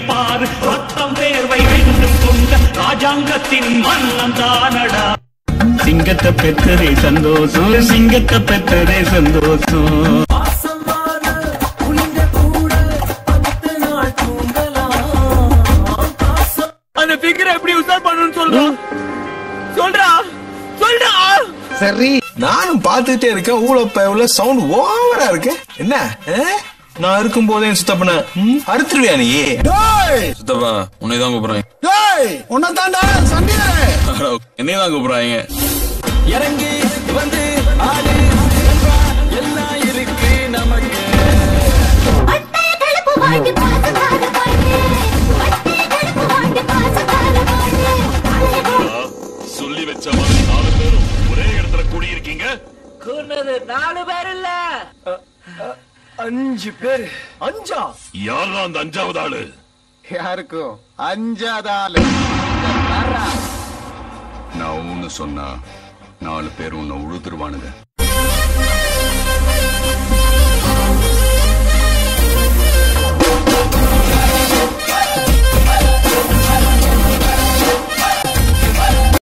பாரு ரத்தம் வேர்வை வென்று கொண்ட ராஜாங்கத்தின் மன்னன் தானடா. சிங்கத்தை பெற்றதே சந்தோஷம், சிங்கத்தை பெற்றதே சந்தோஷம். அந்த பிகரை எப்படி உசார் பண்ணணும்னு சொல்றா. சரி, நானும் பாத்துட்டே இருக்கேன். ஊழ சவுண்ட் ஓவரா இருக்கு. என்ன நான் இருக்கும் போதே சுத்தப்பன அறுத்துருவியா நீ? சுத்தப்பா உன்னைதான் கூப்பிடுறேன். உன்னதாண்டா சண்டே என்னையதான் கூப்பிடுறாங்க. இறங்கி வந்து ஆடு எல்லாம் இருக்கு நமக்கு. சொல்லி வச்ச மாதிரி 4 பேரும் ஒரே இடத்துல கூடியிருக்கீங்க. கூர்னது 4 பேர் இல்ல 5 பேர். 5ஆ? யாரா அந்த 5வது ஆளு? யாருக்கும் 5வது ஆளு நான் ஒண்ணு சொன்னா 4 பேர் உன்னை உழுதுருவானுங்க.